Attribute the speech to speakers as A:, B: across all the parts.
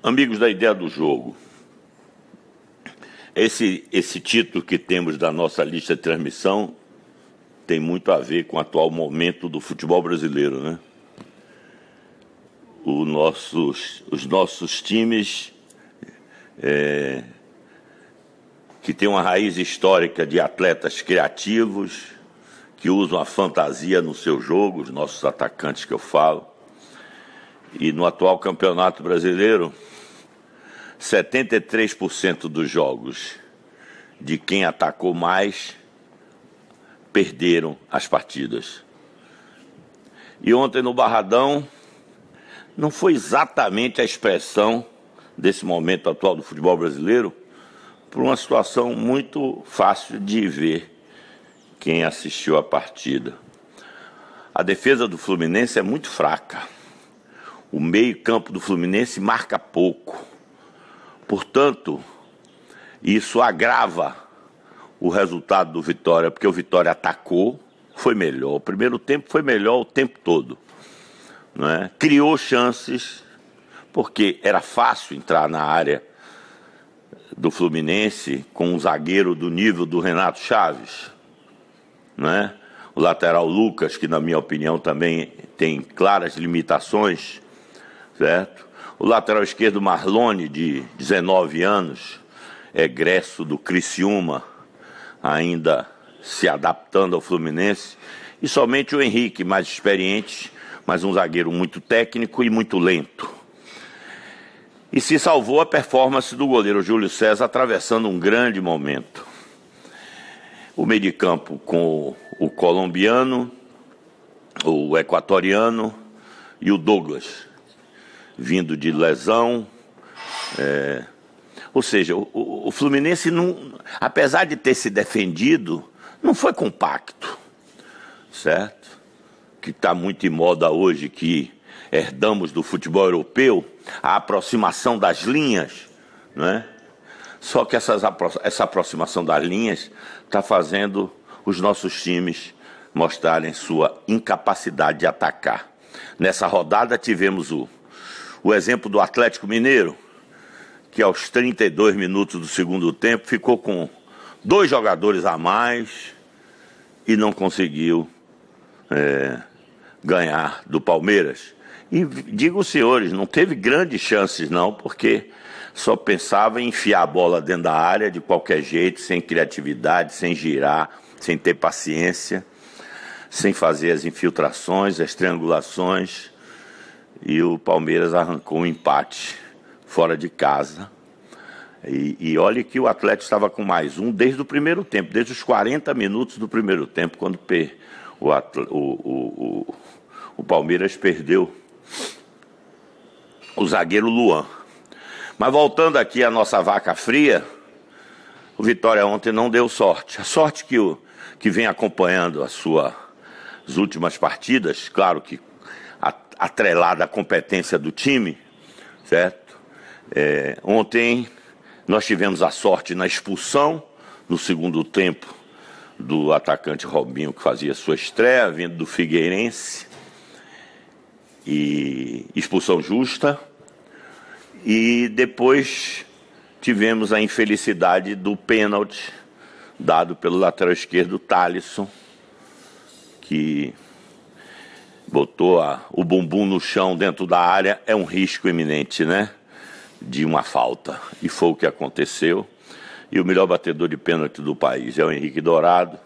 A: Amigos da Ideia do Jogo, esse título que temos da nossa lista de transmissão tem muito a ver com o atual momento do futebol brasileiro, né? Os nossos times que têm uma raiz histórica de atletas criativos, que usam a fantasia no seu jogo, os nossos atacantes que eu falo. E no atual campeonato brasileiro, 73% dos jogos de quem atacou mais perderam as partidas. E ontem no Barradão não foi exatamente a expressão desse momento atual do futebol brasileiro, por uma situação muito fácil de ver quem assistiu a partida. A defesa do Fluminense é muito fraca. O meio-campo do Fluminense marca pouco. Portanto, isso agrava o resultado do Vitória, porque o Vitória atacou, foi melhor. O primeiro tempo foi melhor o tempo todo, não é? Criou chances, porque era fácil entrar na área do Fluminense com um zagueiro do nível do Renato Chaves, não é? O lateral Lucas, que na minha opinião também tem claras limitações, certo? O lateral esquerdo Marlone, de 19 anos, egresso do Criciúma, ainda se adaptando ao Fluminense, e somente o Henrique, mais experiente, mas um zagueiro muito técnico e muito lento. E se salvou a performance do goleiro Júlio César, atravessando um grande momento. O meio de campo com o colombiano, o equatoriano e o Douglas, vindo de lesão. Ou seja, o Fluminense, não, apesar de ter se defendido, não foi compacto, certo? Que está muito em moda hoje, que herdamos do futebol europeu, a aproximação das linhas, né? Só que essa aproximação das linhas está fazendo os nossos times mostrarem sua incapacidade de atacar. Nessa rodada tivemos o exemplo do Atlético Mineiro, que aos 32 minutos do segundo tempo ficou com 2 jogadores a mais e não conseguiu ganhar do Palmeiras. E digo aos senhores, não teve grandes chances não, porque só pensava em enfiar a bola dentro da área de qualquer jeito, sem criatividade, sem girar, sem ter paciência, sem fazer as infiltrações, as triangulações. E o Palmeiras arrancou um empate fora de casa. E olha que o Atlético estava com mais um desde o primeiro tempo, desde os 40 minutos do primeiro tempo, quando o Palmeiras perdeu o zagueiro Luan. Mas voltando aqui à nossa vaca fria, o Vitória ontem não deu sorte. A sorte que vem acompanhando as últimas partidas, claro que atrelada à competência do time, certo? Ontem nós tivemos a sorte na expulsão, no segundo tempo, do atacante Robinho, que fazia sua estreia, vindo do Figueirense, e expulsão justa. E depois tivemos a infelicidade do pênalti dado pelo lateral esquerdo Thalisson, que botou o bumbum no chão dentro da área. É um risco iminente, né, de uma falta. E foi o que aconteceu. E o melhor batedor de pênalti do país é o Henrique Dourado.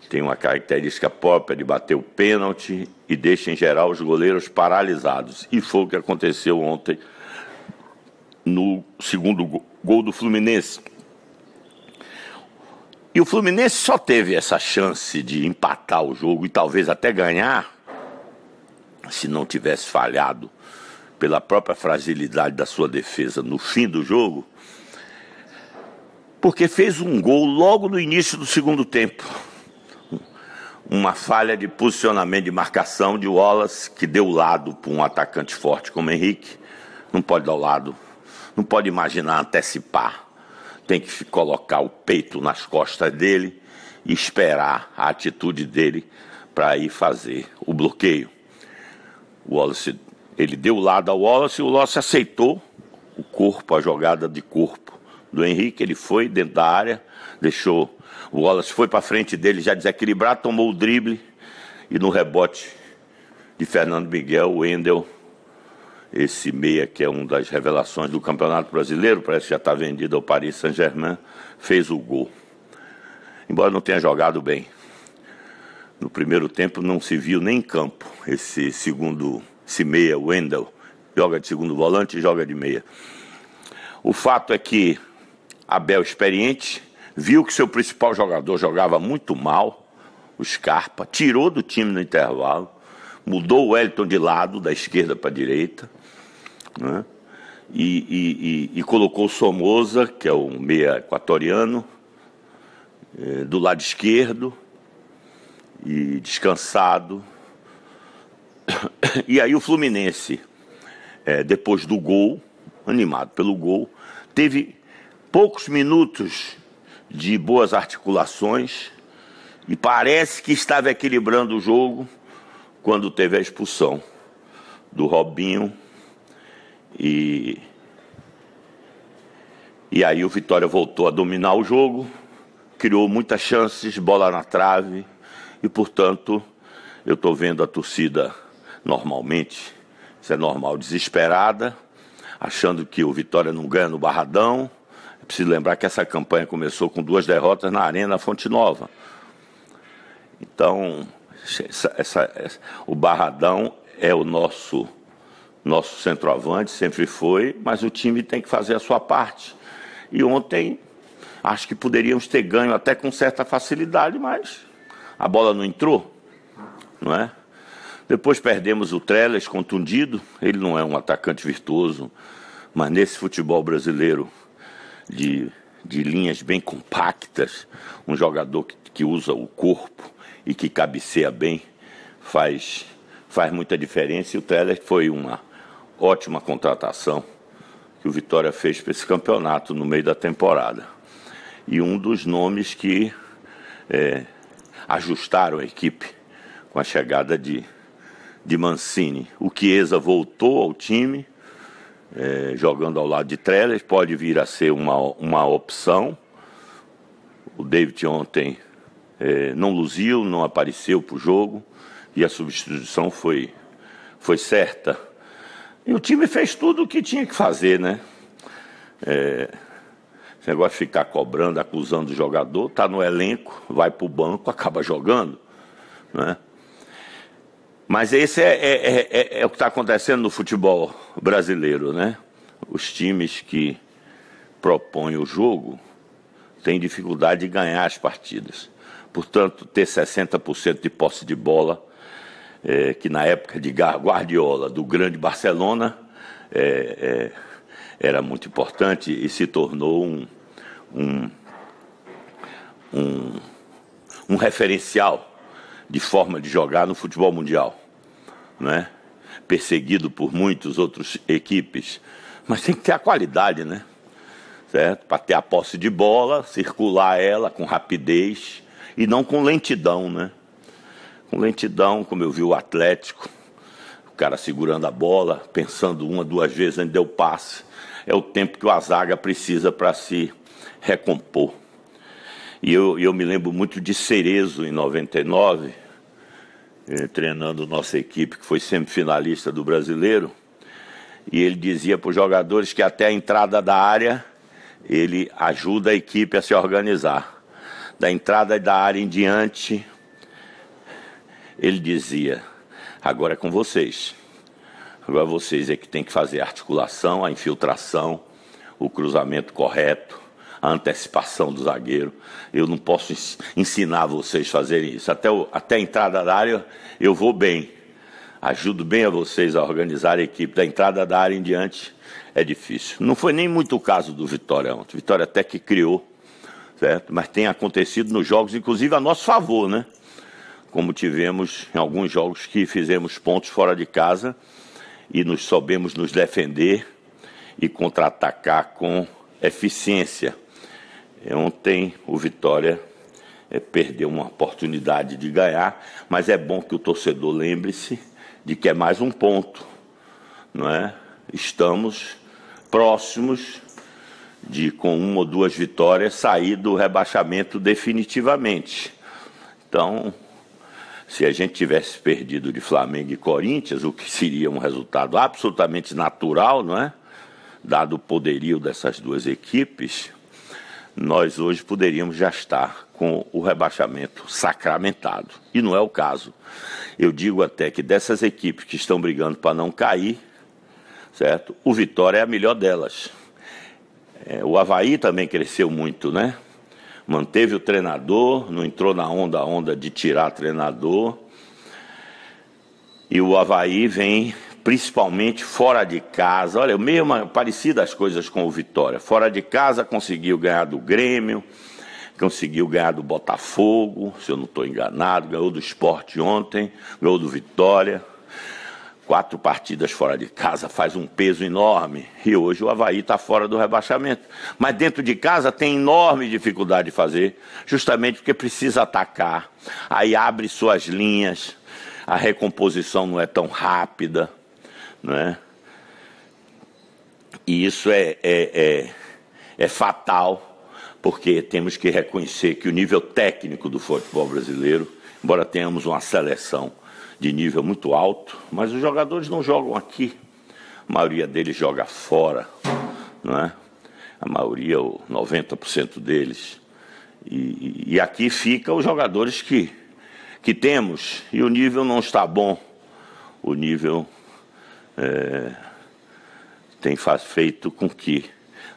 A: Tem uma característica própria de bater o pênalti e deixa, em geral, os goleiros paralisados. E foi o que aconteceu ontem no segundo gol do Fluminense. E o Fluminense só teve essa chance de empatar o jogo e talvez até ganhar, se não tivesse falhado pela própria fragilidade da sua defesa no fim do jogo, porque fez um gol logo no início do segundo tempo. Uma falha de posicionamento de marcação de Wallace, que deu lado para um atacante forte como Henrique. Não pode dar o lado, não pode imaginar antecipar. Tem que colocar o peito nas costas dele e esperar a atitude dele para ir fazer o bloqueio. O Wallace, ele deu lado ao Wallace e o Wallace aceitou o corpo, a jogada de corpo do Henrique. Ele foi dentro da área, deixou o Wallace, foi para frente dele já desequilibrado, tomou o drible e no rebote de Fernando Miguel, o Wendel, esse meia que é uma das revelações do Campeonato Brasileiro, parece que já está vendido ao Paris Saint-Germain, fez o gol. Embora não tenha jogado bem. No primeiro tempo não se viu nem em campo esse meia, o Wendel, joga de segundo volante e joga de meia. O fato é que Abel, experiente, viu que seu principal jogador jogava muito mal, o Scarpa, tirou do time no intervalo, mudou o Wellington de lado, da esquerda para a direita, né? E colocou o Somoza, que é o meia equatoriano, do lado esquerdo, e descansado. E aí o Fluminense, depois do gol, animado pelo gol, teve poucos minutos de boas articulações e parece que estava equilibrando o jogo quando teve a expulsão do Robinho e aí o Vitória voltou a dominar o jogo, criou muitas chances, bola na trave e, portanto, eu estou vendo a torcida normalmente, isso é normal, desesperada, achando que o Vitória não ganha no Barradão. É preciso lembrar que essa campanha começou com 2 derrotas na Arena Fonte Nova. Então, o Barradão é o nosso centroavante, sempre foi, mas o time tem que fazer a sua parte. E ontem, acho que poderíamos ter ganho até com certa facilidade, mas a bola não entrou, não é? Depois perdemos o Trellis contundido, ele não é um atacante virtuoso, mas nesse futebol brasileiro de linhas bem compactas, um jogador que usa o corpo e que cabeceia bem, faz muita diferença. E o Trellis foi uma ótima contratação que o Vitória fez para esse campeonato no meio da temporada. E um dos nomes que ajustaram a equipe com a chegada de Mancini. O Chiesa voltou ao time, jogando ao lado de Trellis, pode vir a ser uma opção. O David ontem não luziu, não apareceu para o jogo e a substituição foi certa. E o time fez tudo o que tinha que fazer, né? Esse negócio de ficar cobrando, acusando o jogador, está no elenco, vai para o banco, acaba jogando, né? Mas esse é o que está acontecendo no futebol brasileiro, né? Os times que propõem o jogo têm dificuldade de ganhar as partidas. Portanto, ter 60% de posse de bola, que na época de Guardiola, do grande Barcelona, era muito importante e se tornou um referencial de forma de jogar no futebol mundial, né? Perseguido por muitas outras equipes, mas tem que ter a qualidade, né? Certo? Para ter a posse de bola, circular ela com rapidez e não com lentidão, né? Com lentidão, como eu vi o Atlético, o cara segurando a bola, pensando 1 ou 2 vezes antes de dar o passe, é o tempo que a zaga precisa para se recompor. E eu me lembro muito de Cerezo, em 99, treinando nossa equipe, que foi sempre finalista do Brasileiro, e ele dizia para os jogadores que até a entrada da área, ele ajuda a equipe a se organizar. Da entrada da área em diante, ele dizia, agora é com vocês. Agora vocês é que tem que fazer a articulação, a infiltração, o cruzamento correto, a antecipação do zagueiro. Eu não posso ensinar vocês a fazerem isso. Até a entrada da área eu vou bem. Ajudo bem a vocês a organizar a equipe. Da entrada da área em diante é difícil. Não foi nem muito o caso do Vitória ontem. Vitória até que criou, certo? Mas tem acontecido nos jogos, inclusive a nosso favor, né? Como tivemos em alguns jogos que fizemos pontos fora de casa e soubemos nos defender e contra-atacar com eficiência. Ontem o Vitória perdeu uma oportunidade de ganhar, mas é bom que o torcedor lembre-se de que é mais um ponto, não é? Estamos próximos de, com 1 ou 2 vitórias, sair do rebaixamento definitivamente. Então, se a gente tivesse perdido de Flamengo e Corinthians, o que seria um resultado absolutamente natural, não é? Dado o poderio dessas duas equipes, nós hoje poderíamos já estar com o rebaixamento sacramentado. E não é o caso. Eu digo até que dessas equipes que estão brigando para não cair, certo? O Vitória é a melhor delas. O Avaí também cresceu muito, né? Manteve o treinador, não entrou na onda de tirar treinador. E o Avaí vem principalmente fora de casa. Olha, meio parecidas as coisas com o Vitória. Fora de casa conseguiu ganhar do Grêmio, conseguiu ganhar do Botafogo, se eu não estou enganado, ganhou do Sport ontem, ganhou do Vitória. 4 partidas fora de casa faz um peso enorme. E hoje o Avaí está fora do rebaixamento. Mas dentro de casa tem enorme dificuldade de fazer, justamente porque precisa atacar. Aí abre suas linhas, a recomposição não é tão rápida, né? E isso é fatal, porque temos que reconhecer que o nível técnico do futebol brasileiro, embora tenhamos uma seleção de nível muito alto, mas os jogadores não jogam aqui. A maioria deles joga fora, não é? A maioria, 90% deles. E aqui ficam os jogadores que temos, e o nível não está bom. O nível tem feito com que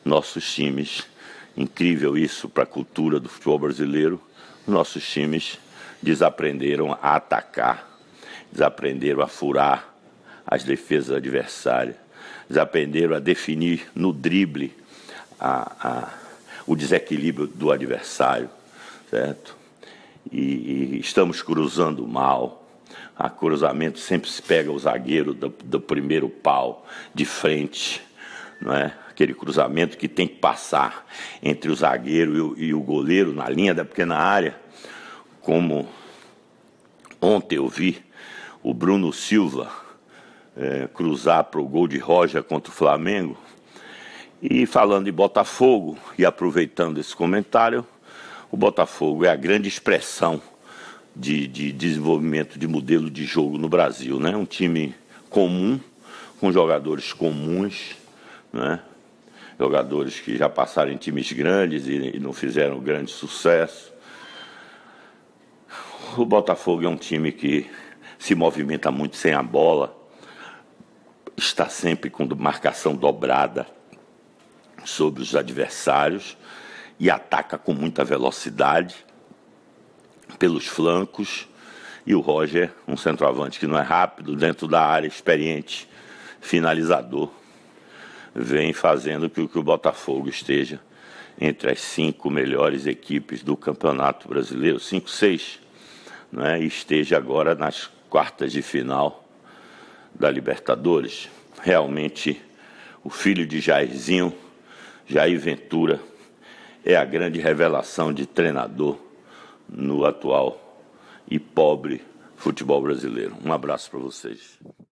A: nossos times, incrível isso para a cultura do futebol brasileiro, nossos times desaprenderam a atacar, desaprenderam a furar as defesas adversárias, desaprenderam a definir no drible o desequilíbrio do adversário, certo? E estamos cruzando mal. A cruzamento sempre se pega o zagueiro do primeiro pau de frente, não é? Aquele cruzamento que tem que passar entre o zagueiro e o goleiro na linha da pequena área, como ontem eu vi o Bruno Silva cruzar para o gol de Roger contra o Flamengo. E falando de Botafogo, e aproveitando esse comentário, o Botafogo é a grande expressão de desenvolvimento de modelo de jogo no Brasil, né? Um time comum, com jogadores comuns, né? Jogadores que já passaram em times grandes e não fizeram grande sucesso. O Botafogo é um time que se movimenta muito sem a bola, está sempre com marcação dobrada sobre os adversários e ataca com muita velocidade pelos flancos. E o Roger, um centroavante que não é rápido, dentro da área, experiente, finalizador, vem fazendo que o Botafogo esteja entre as 5 melhores equipes do Campeonato Brasileiro, 5, 6, né? E esteja agora nas quartas de final da Libertadores. Realmente, o filho de Jairzinho, Jair Ventura, é a grande revelação de treinador no atual e pobre futebol brasileiro. Um abraço para vocês.